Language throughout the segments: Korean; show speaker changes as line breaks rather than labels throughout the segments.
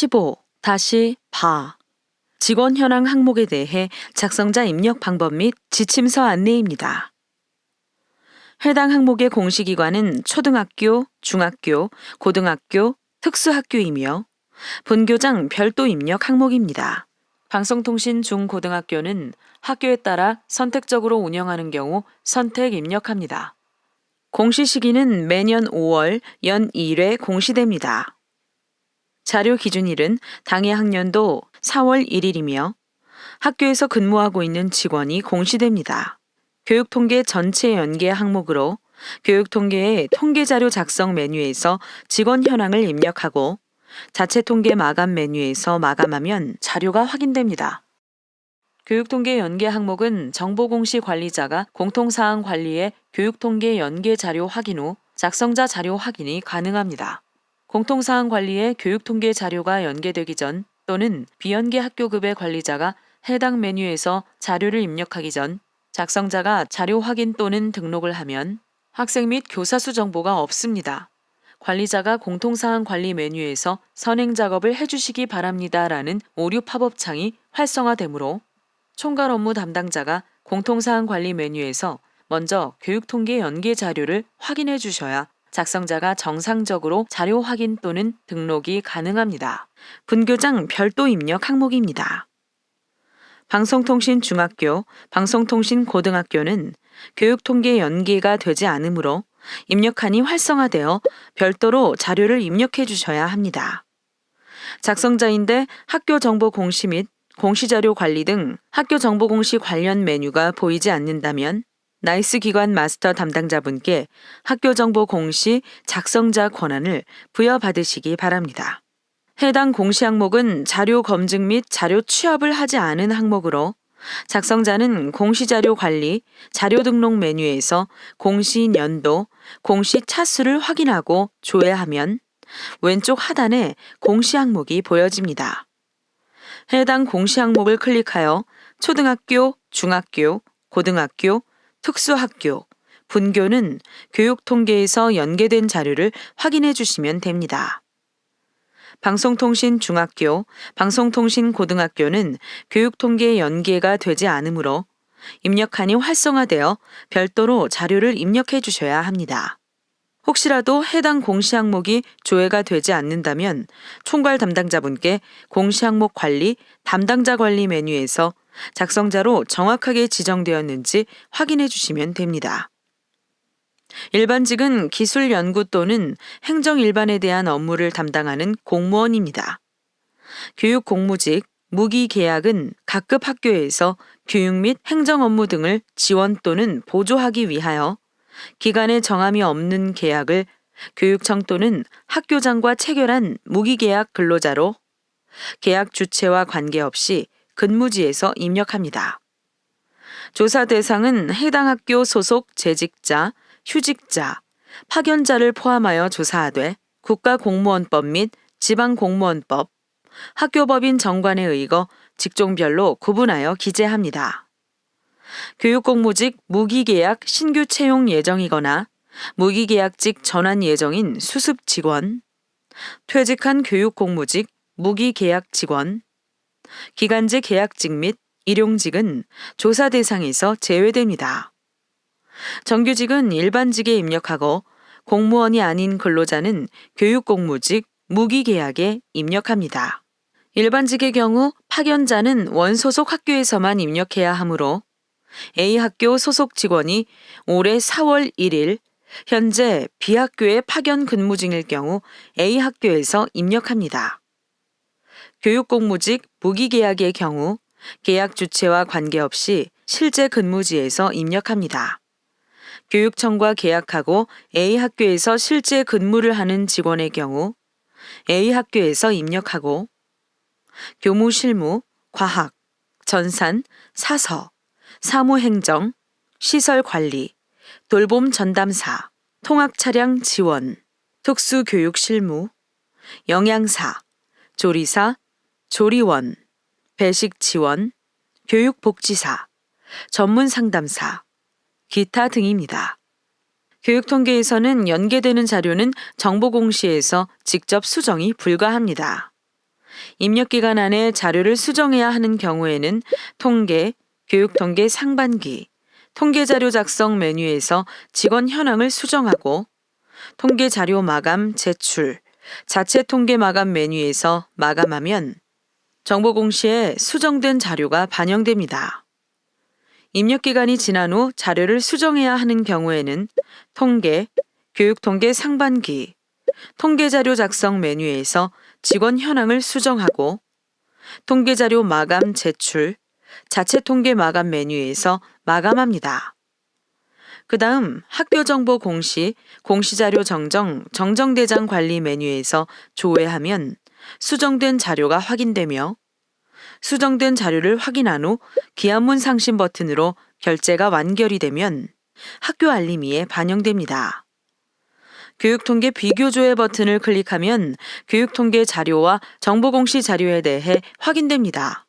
15. 다시 봐. 직원 현황 항목에 대해 작성자 입력 방법 및 지침서 안내입니다. 해당 항목의 공시기관은 초등학교, 중학교, 고등학교, 특수학교이며 분교장 별도 입력 항목입니다. 방송통신 중고등학교는 학교에 따라 선택적으로 운영하는 경우 선택 입력합니다. 공시 시기는 매년 5월 연 2회 공시됩니다. 자료 기준일은 당해 학년도 4월 1일이며 학교에서 근무하고 있는 직원이 공시됩니다. 교육통계 전체 연계 항목으로 교육통계의 통계자료 작성 메뉴에서 직원 현황을 입력하고 자체 통계 마감 메뉴에서 마감하면 자료가 확인됩니다. 교육통계 연계 항목은 정보공시 관리자가 공통사항 관리에 교육통계 연계 자료 확인 후 작성자 자료 확인이 가능합니다. 공통사항 관리에 교육통계 자료가 연계되기 전 또는 비연계 학교급의 관리자가 해당 메뉴에서 자료를 입력하기 전 작성자가 자료 확인 또는 등록을 하면 학생 및 교사 수 정보가 없습니다. 관리자가 공통사항 관리 메뉴에서 선행 작업을 해주시기 바랍니다라는 오류 팝업창이 활성화되므로 총괄 업무 담당자가 공통사항 관리 메뉴에서 먼저 교육통계 연계 자료를 확인해 주셔야 작성자가 정상적으로 자료 확인 또는 등록이 가능합니다. 분교장 별도 입력 항목입니다. 방송통신 중학교, 방송통신 고등학교는 교육통계 연계가 되지 않으므로 입력칸이 활성화되어 별도로 자료를 입력해 주셔야 합니다. 작성자인데 학교정보 공시 및 공시자료 관리 등 학교정보 공시 관련 메뉴가 보이지 않는다면 나이스 기관 마스터 담당자분께 학교정보 공시 작성자 권한을 부여받으시기 바랍니다. 해당 공시 항목은 자료 검증 및 자료 취합을 하지 않은 항목으로 작성자는 공시자료 관리, 자료 등록 메뉴에서 공시 연도, 공시 차수를 확인하고 조회하면 왼쪽 하단에 공시 항목이 보여집니다. 해당 공시 항목을 클릭하여 초등학교, 중학교, 고등학교, 특수학교, 분교는 교육통계에서 연계된 자료를 확인해 주시면 됩니다. 방송통신 중학교, 방송통신 고등학교는 교육통계 연계가 되지 않으므로 입력칸이 활성화되어 별도로 자료를 입력해 주셔야 합니다. 혹시라도 해당 공시 항목이 조회가 되지 않는다면 총괄 담당자분께 공시 항목 관리, 담당자 관리 메뉴에서 작성자로 정확하게 지정되었는지 확인해 주시면 됩니다. 일반직은 기술 연구 또는 행정 일반에 대한 업무를 담당하는 공무원입니다. 교육 공무직, 무기 계약은 각급 학교에서 교육 및 행정 업무 등을 지원 또는 보조하기 위하여 기간에 정함이 없는 계약을 교육청 또는 학교장과 체결한 무기계약 근로자로 계약 주체와 관계없이 근무지에서 입력합니다. 조사 대상은 해당 학교 소속 재직자, 휴직자, 파견자를 포함하여 조사하되 국가공무원법 및 지방공무원법, 학교법인 정관에 의거 직종별로 구분하여 기재합니다. 교육공무직 무기계약 신규 채용 예정이거나 무기계약직 전환 예정인 수습 직원, 퇴직한 교육공무직 무기계약 직원, 기간제 계약직 및 일용직은 조사 대상에서 제외됩니다. 정규직은 일반직에 입력하고 공무원이 아닌 근로자는 교육공무직 무기계약에 입력합니다. 일반직의 경우 파견자는 원소속 학교에서만 입력해야 하므로 A학교 소속 직원이 올해 4월 1일 현재 B학교에 파견 근무 중일 경우 A학교에서 입력합니다. 교육공무직 무기계약의 경우 계약 주체와 관계없이 실제 근무지에서 입력합니다. 교육청과 계약하고 A학교에서 실제 근무를 하는 직원의 경우 A학교에서 입력하고 교무실무, 과학, 전산, 사서, 사무행정, 시설관리, 돌봄 전담사, 통학차량 지원, 특수교육실무, 영양사, 조리사, 조리원, 배식지원, 교육복지사, 전문상담사, 기타 등입니다. 교육통계에서는 연계되는 자료는 정보공시에서 직접 수정이 불가합니다. 입력기간 안에 자료를 수정해야 하는 경우에는 통계, 교육통계 상반기, 통계자료 작성 메뉴에서 직원 현황을 수정하고 통계자료 마감 제출, 자체 통계 마감 메뉴에서 마감하면 정보 공시에 수정된 자료가 반영됩니다. 입력기간이 지난 후 자료를 수정해야 하는 경우에는 통계, 교육통계 상반기, 통계자료 작성 메뉴에서 직원 현황을 수정하고 통계자료 마감 제출, 자체 통계 마감 메뉴에서 마감합니다. 그 다음 학교정보 공시, 공시자료 정정, 정정대장 관리 메뉴에서 조회하면 수정된 자료가 확인되며 수정된 자료를 확인한 후 기한문 상신 버튼으로 결제가 완결이 되면 학교 알림이에 반영됩니다. 교육통계 비교조회 버튼을 클릭하면 교육통계 자료와 정보공시 자료에 대해 확인됩니다.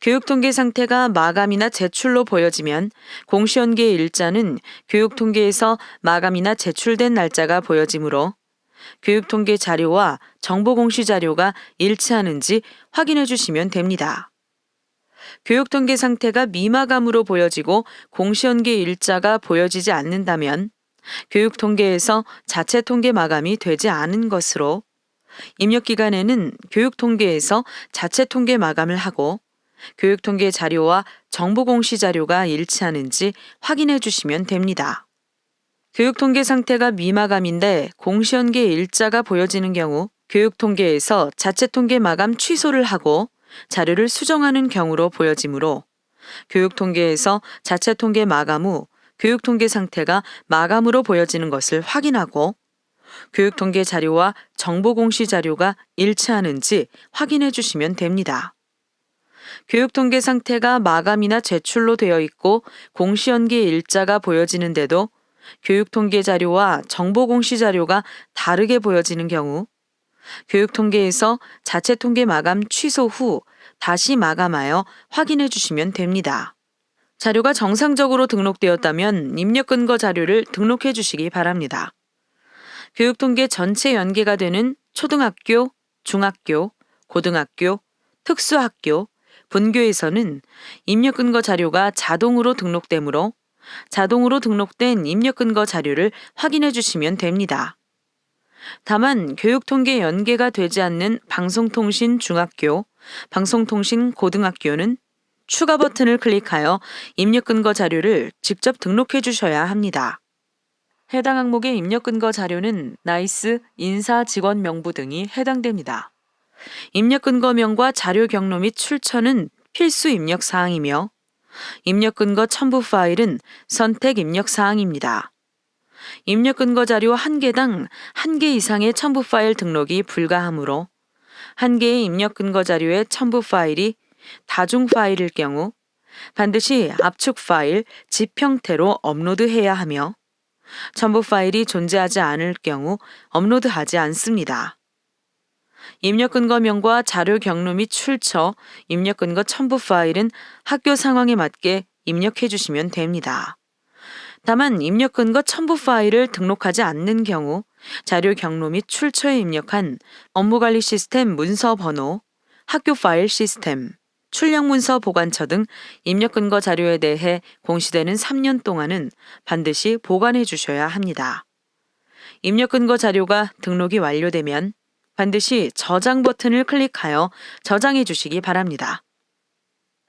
교육통계 상태가 마감이나 제출로 보여지면 공시연계 일자는 교육통계에서 마감이나 제출된 날짜가 보여지므로 교육통계 자료와 정보공시 자료가 일치하는지 확인해 주시면 됩니다. 교육통계 상태가 미마감으로 보여지고 공시연계 일자가 보여지지 않는다면 교육통계에서 자체 통계 마감이 되지 않은 것으로 입력기간에는 교육통계에서 자체 통계 마감을 하고 교육통계 자료와 정보공시 자료가 일치하는지 확인해 주시면 됩니다. 교육통계 상태가 미마감인데 공시연계 일자가 보여지는 경우 교육통계에서 자체 통계 마감 취소를 하고 자료를 수정하는 경우로 보여지므로 교육통계에서 자체 통계 마감 후 교육통계 상태가 마감으로 보여지는 것을 확인하고 교육통계 자료와 정보공시 자료가 일치하는지 확인해 주시면 됩니다. 교육통계 상태가 마감이나 제출로 되어 있고 공시연계 일자가 보여지는데도 교육통계 자료와 정보공시 자료가 다르게 보여지는 경우 교육통계에서 자체 통계 마감 취소 후 다시 마감하여 확인해 주시면 됩니다. 자료가 정상적으로 등록되었다면 입력 근거 자료를 등록해 주시기 바랍니다. 교육통계 전체 연계가 되는 초등학교, 중학교, 고등학교, 특수학교, 분교에서는 입력 근거 자료가 자동으로 등록되므로 자동으로 등록된 입력 근거 자료를 확인해 주시면 됩니다. 다만 교육통계 연계가 되지 않는 방송통신 중학교, 방송통신 고등학교는 추가 버튼을 클릭하여 입력 근거 자료를 직접 등록해 주셔야 합니다. 해당 항목의 입력 근거 자료는 나이스, 인사, 직원 명부 등이 해당됩니다. 입력 근거명과 자료 경로 및 출처는 필수 입력 사항이며 입력 근거 첨부 파일은 선택 입력 사항입니다. 입력 근거 자료 1개당 1개 이상의 첨부 파일 등록이 불가하므로 1개의 입력 근거 자료의 첨부 파일이 다중 파일일 경우 반드시 압축 파일, zip 형태로 업로드해야 하며 첨부 파일이 존재하지 않을 경우 업로드하지 않습니다. 입력 근거명과 자료 경로 및 출처, 입력 근거 첨부 파일은 학교 상황에 맞게 입력해 주시면 됩니다. 다만 입력 근거 첨부 파일을 등록하지 않는 경우 자료 경로 및 출처에 입력한 업무관리 시스템 문서 번호, 학교 파일 시스템, 출력 문서 보관처 등 입력 근거 자료에 대해 공시되는 3년 동안은 반드시 보관해 주셔야 합니다. 입력 근거 자료가 등록이 완료되면 반드시 저장 버튼을 클릭하여 저장해 주시기 바랍니다.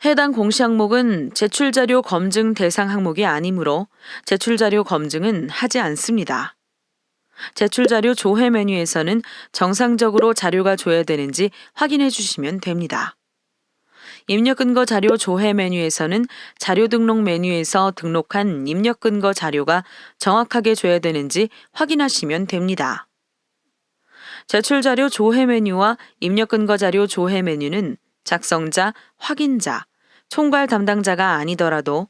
해당 공시 항목은 제출자료 검증 대상 항목이 아니므로 제출자료 검증은 하지 않습니다. 제출자료 조회 메뉴에서는 정상적으로 자료가 조회되는지 확인해 주시면 됩니다. 입력 근거 자료 조회 메뉴에서는 자료 등록 메뉴에서 등록한 입력 근거 자료가 정확하게 조회되는지 확인하시면 됩니다. 제출자료 조회 메뉴와 입력 근거 자료 조회 메뉴는 작성자, 확인자, 총괄 담당자가 아니더라도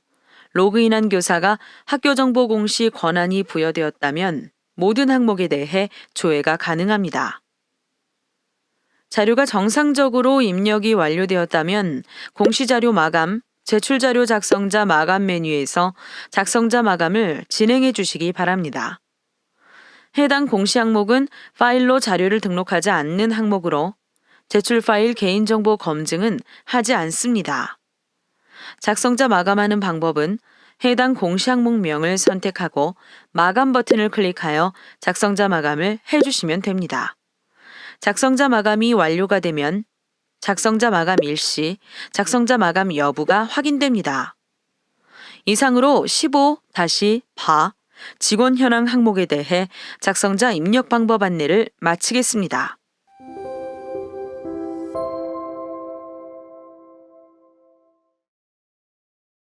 로그인한 교사가 학교정보 공시 권한이 부여되었다면 모든 항목에 대해 조회가 가능합니다. 자료가 정상적으로 입력이 완료되었다면 공시자료 마감, 제출자료 작성자 마감 메뉴에서 작성자 마감을 진행해 주시기 바랍니다. 해당 공시 항목은 파일로 자료를 등록하지 않는 항목으로 제출 파일 개인정보 검증은 하지 않습니다. 작성자 마감하는 방법은 해당 공시 항목명을 선택하고 마감 버튼을 클릭하여 작성자 마감을 해주시면 됩니다. 작성자 마감이 완료가 되면 작성자 마감 일시, 작성자 마감 여부가 확인됩니다. 이상으로 15-바 직원 현황 항목에 대해 작성자 입력 방법 안내를 마치겠습니다.